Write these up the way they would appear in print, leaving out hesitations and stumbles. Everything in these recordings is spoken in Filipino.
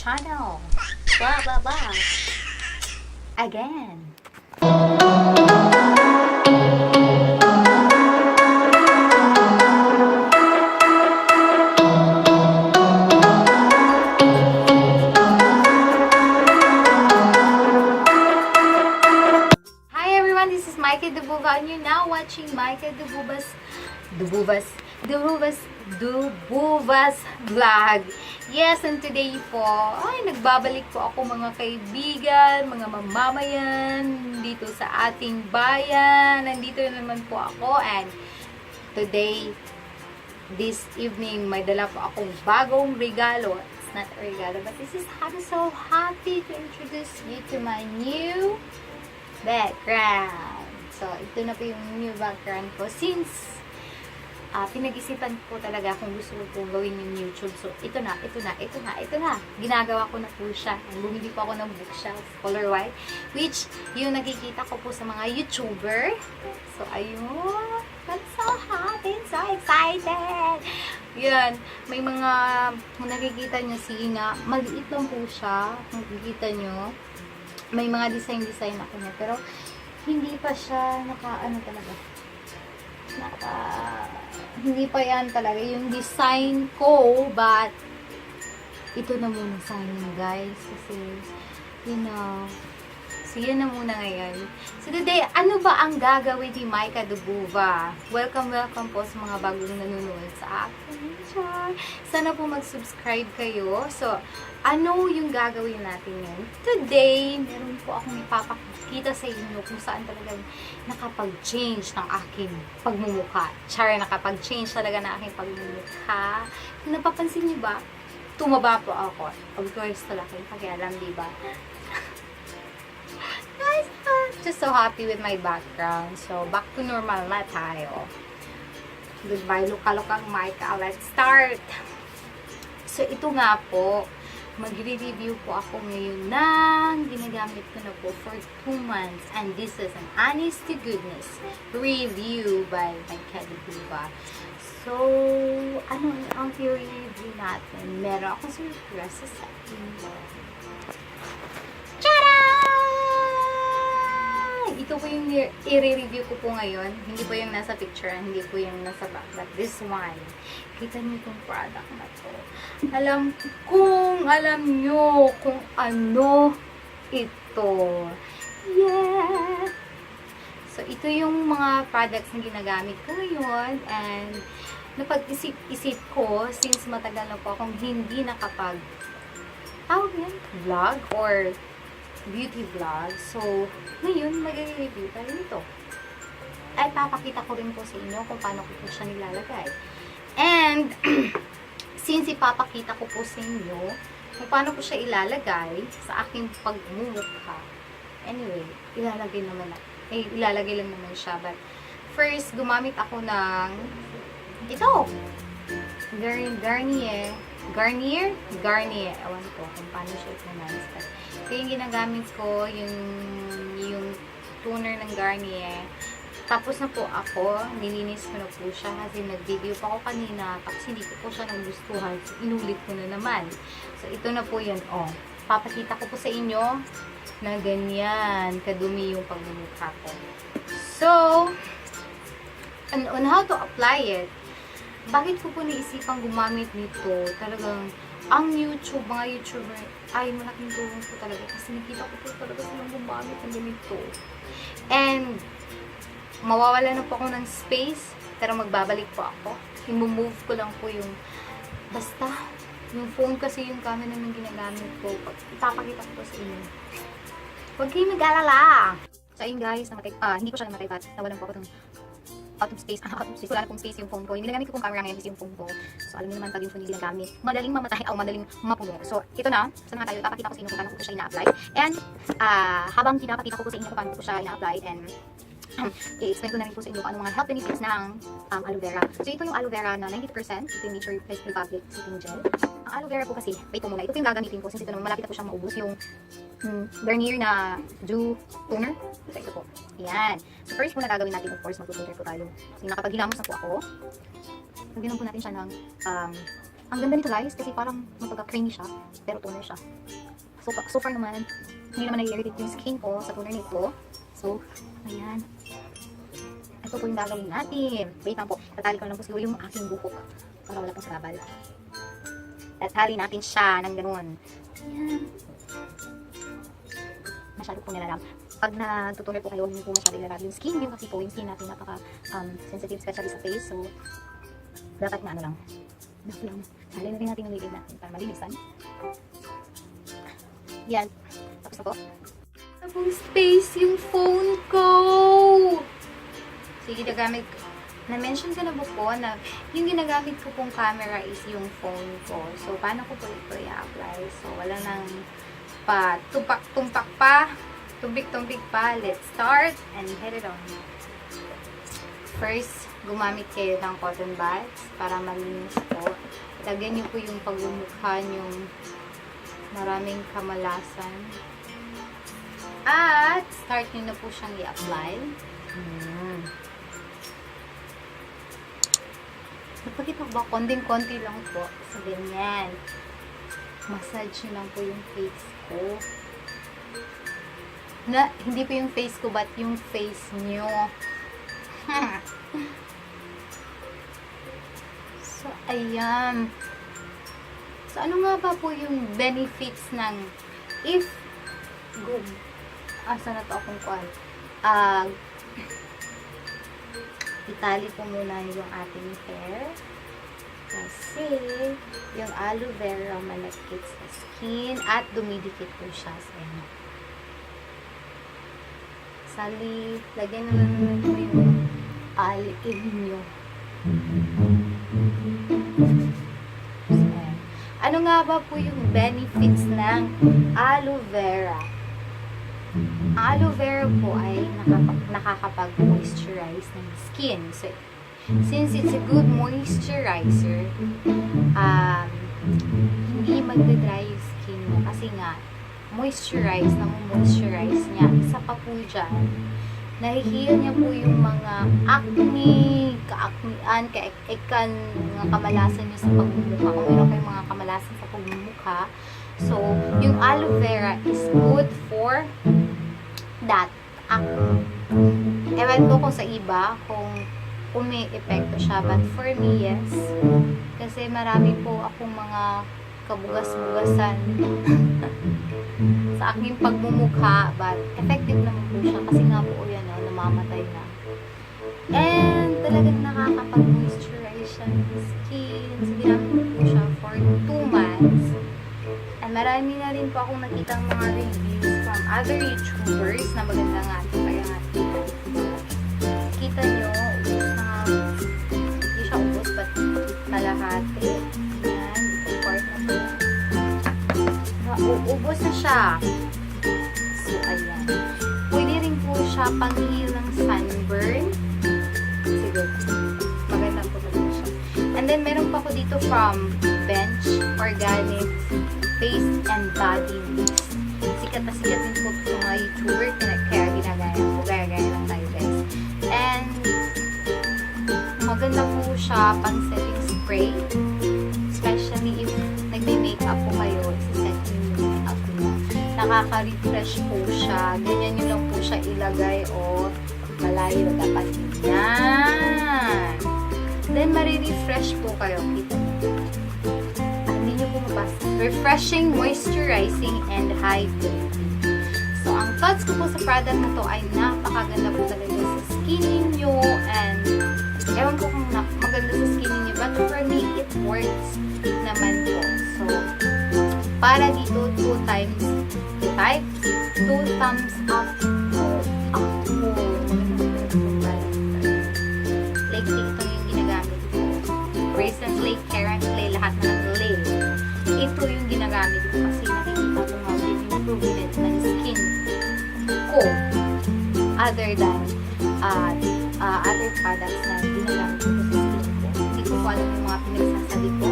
channel. Blah, blah, blah. Again. And you're now watching Micah Dububas vlog. Yes, and today po, nagbabalik po ako mga kaibigan, mga mamamayan dito sa ating bayan. Nandito naman po ako, and today, this evening, may dala po akong bagong regalo. It's not a regalo, but this is I'm so happy to introduce you to my new background. So, ito na po yung new background ko. Since, pinag-isipan ko talaga kung gusto ko gawin yung YouTube. So, ito na. Ginagawa ko na po siya. Bumili po ako ng bookshelf, color white. Which, yung nakikita ko po sa mga YouTuber. So, ayun. I'm so happy, so excited. Yan. May mga, kung nakikita nyo, nga, maliit lang po siya. Nakikita nyo. May mga design ako niya. Pero, hindi pa siya hindi pa yan talaga yung design ko, but ito na muna sa akin, guys, kasi so yun na muna ngayon. So today, ano ba ang gagawin ni Micah Dubuva? Welcome po sa mga bagong nanonood sa akin. Sana po mag-subscribe kayo. So, ano yung gagawin natin ngayon? Today, meron po akong ipapakita sa inyo kung saan talagang nakapag-change ng aking pagmumukha. Nakapag-change talaga ng aking pagmumukha. Kung napapansin niyo ba, tumaba po ako. Of course, talaga yung pakialam, diba? Guys, just so happy with my background. So, back to normal na tayo. Goodbye, luka-lukang Micah. Let's start! So, ito nga po, magre-review po ako ngayon ng ginagamit ko na po for 2 months. And this is an honest to goodness review by Micah Dubuva. So, ano ang i-review natin? Meron akong surprise sa inyo. Ito po yung i-review ko po ngayon. Hindi po yung nasa picture, hindi po yung nasa back. But this one, kita niyo itong product na to. Alam nyo kung ano ito. Yeah! So, ito yung mga products na ginagamit ko ngayon. And, napag-isip ko, since matagal na po akong hindi nakapag vlog or beauty vlog. So, ngayon, mag-review tayo nito. At papakita ko rin po sa inyo kung paano ko po siya nilalagay. And, since ipapakita ko po sa inyo kung paano ko siya ilalagay sa aking pagmumukha. Anyway, ilalagay lang naman siya. But, first, gumamit ako ng ito. Garnier. Ewan ko kung paano siya i-pronounce. Kaya yung ginagamit ko, yung toner ng Garnier. Tapos na po ako, nilinis ko na po siya kasi nag-video pa ako kanina. Tapos hindi ko po siya nagustuhan. So, inulit ko na naman. So, ito na po yun. Papakita ko po sa inyo na ganyan kadumi yung pagmumukha ko. So, on how to apply it, bakit ko po naisipang gumamit nito? Talagang, ang mga YouTuber, ay malaking tulong po talaga. Kasi nakita ko po talaga silang gumamit ng ganito. And, mawawala na po ako ng space, pero magbabalik po ako. I-move ko lang po yung, basta, yung phone kasi yung camera naman ginagamit ko. Ipapakita ko po sa inyo. Huwag kayong mag-alala! So, ayun guys, hindi ko siya namatay, but nawalan po ako ng out of space. Wala na pong space yung phone ko. Hindi nagamit ko pong camera ngayon kasi yung phone ko. So, alam niyo naman pag yung phone hindi ginagamit, madaling mamatay o madaling mapuno. So, ito na. So, nga tayo, papakita ko sa inyo kung paano ko siya ina-apply. And, habang pinapakita ko po sa inyo kung paano ko siya ina-apply, and i-explain ko na rin po sa inyo kung ano mga health benefits ng aloe vera. So, ito yung aloe vera na 90%. Ito yung Nature Republic Sitting Gel. Ang aloe vera po kasi, wait po muna. Ito po yung gagamitin ko since ito naman malapit na po siyang maubos yung Garnier na Dew Toner. So, ito po. Ayan. So, first po na gagawin natin, of course, mag-toner po tayo. So, nakapaghilamos na po ako. Lagyan po natin siya ng Ang ganda nito guys, kasi parang mapagka-creamy siya, pero toner siya. So far naman, hindi naman nag-irritate yung skin ko sa toner nito. So, ayan. Ito po yung gagawin natin. Wait lang po, tatali ko lang po siguro yung aking buhok para wala pang sarabal. Tatali natin siya ng ganun. Ayan. Masyado po nilalam. Pag nagtutuloy po kayo, hindi po masyado ilalab yung skin nyo kasi po yung skin natin napaka-sensitive, especially sa face. So, dapat na ano lang. Halin na rin natin ang lilig natin para malinisan. Yan. Tapos na po. Tapos space yung phone ko! Sige, ginagamit ko. Na-mention ko na po na yung ginagamit ko pong camera is yung phone ko. So, paano ko po ito i-apply? So, wala nang tumpak pa. Tumbik-tumbik pa. Let's start and head it on. First, gumamit kayo ng cotton buds para malinis po. Lagyan niyo po yung pagmumukha yung maraming kamalasan. At, start niyo na po siyang i-apply. Napakita ko ba? Konting-konti lang po. So, ganyan. Massage niyo lang po yung face ko. Hindi po yung face ko, but yung face niyo. So, ayan. So, ano nga ba po yung benefits ng if good? Asa na to akong kuwan? Itali po muna yung ating hair. Kasi, yung aloe vera malagkit sa skin at dumidikit po siya sa inyo. Sali, lagyan na lang po yung inyo. Ano nga ba po yung benefits ng aloe vera? Ang aloe vera po ay nakakapag-moisturize ng skin. So, since it's a good moisturizer, hindi magdadry yung skin mo kasi nga moisturize niya. Isa pa po dyan, nahihil niya po yung mga acne, ka-acnean, ka-ekan, mga kamalasan niyo sa pagmumukha. Kung meron kayong mga kamalasan sa pagmumukha, so, yung aloe vera is good for that acne. Ewan ko kung sa iba, kung may epekto siya, but for me, yes. Kasi marami po akong mga kabugas-bugasan sa aking pagmumukha, but effective naman po siya kasi nga po yan, namamatay na. And talagang nakakapag-moisturize siya ng skin. So, ginamit ko po siya for 2 months. And marami na rin po akong nakitang mga reviews from other YouTubers na maganda nga ito. Kaya nga kita nyo, ubos na hindi siya ubos, but kalahati. Yan, itong part na po. Ubos na siya. So, ayan. Pwede rin po siya pang-heal ng sunburn. Siguro. Maganda po na siya. And then, meron pa ko dito from Bench Organic Face and Body Mist. Sikat na sikat din po sa mga YouTuber. Kaya ginagaya po. Gaya lang tayo, guys. And, maganda po siya pang-setting spray. Especially if nagme-makeup po kayo. Isa-set yung makeup nyo. Nakaka-refresh po siya. Ganyan nyo lang po siya ilagay o malayo dapat yan. Then, marirefresh po kayo. Kita nyo. Hindi nyo po mabasa. Refreshing, moisturizing, and hydrating. So, ang thoughts ko po sa product na to ay napakaganda po talaga sa skin ninyo. And, ewan ko kung maganda sa skin ninyo. But for me, it works naman po. So, para dito, 2 thumbs up po. Like, ito yung ginagamit ko. Recently, currently, lahat na ng lay. Ito yung ginagamit ko kasi nakikita ko nga din yung improvement ng skin ko. Other than other products na ginagamit ko sa skin ko. Hindi ko po alam yung mga pinagsasabi ko.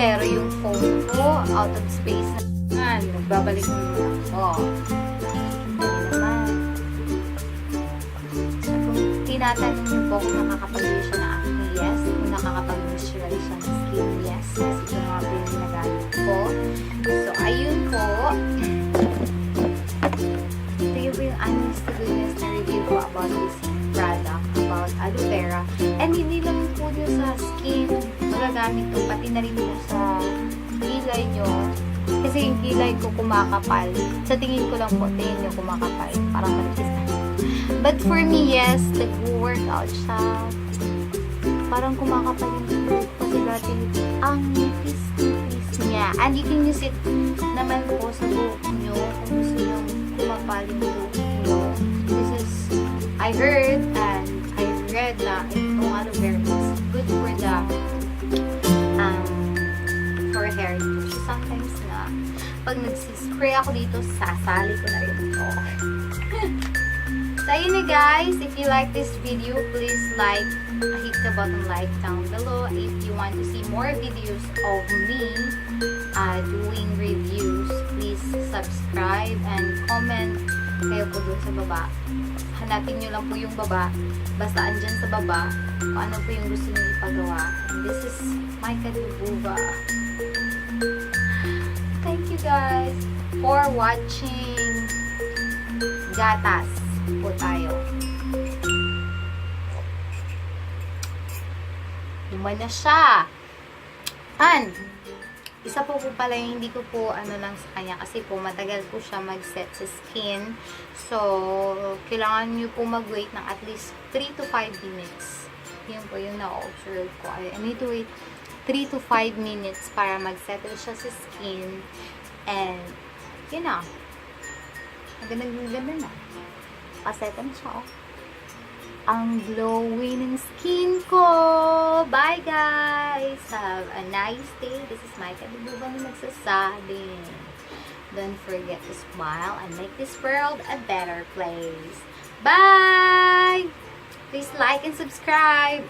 Pero yung phone ko, out of space na. Nagbabalik mo naman ako. Hindi naman. So, kung tinatanong niyo po kung nakakapag-use siya ng acne, yes. Kung nakakapag-moisturize siya ng skin, yes. about aloe vera. And hindi lang po din sa skin magagamit to, pati na rin po sa kilay nyo. Kasi yung kilay ko kumakapal. Sa tingin ko lang po, tingin nyo kumakapal. Parang malipis na. But for me, yes, nag-workout siya. Parang kumakapal yung buhok kasi dati ang nipis-nipis niya. And you can use it naman po sa buhok nyo kung gusto nyo kumapal yung buhok nyo. This is, I heard and I read na itong aloe vera is good for the for hair. Sometimes na pag nagsispray ako dito, sasali ko na rin ito. So, yun na guys. If you like this video, please hit the button like down below. If you want to see more videos of me doing reviews, please subscribe and comment kayo po dun sa baba. Hanapin nyo lang po yung baba. Basta andyan sa baba kung ano po yung gusto nyo ipagawa. And this is my Nagbabalik. Thank you guys for watching. Gatas po tayo. Luma na siya. And, isa po pala yung hindi ko po lang sa kanya kasi po matagal po siya mag-set sa skin. So, kailangan nyo po mag-wait ng at least 3 to 5 minutes. Yun po yung na-observe ko. I need to wait 3 to 5 minutes para mag-settle siya sa skin. And, yun na. Ganda na. Pasettle siya, oh. Ang glowing ng skin ko. Bye, guys. Have a nice day. This is my Nagbabalik na nagsasabing. Don't forget to smile and make this world a better place. Bye! Please like and subscribe.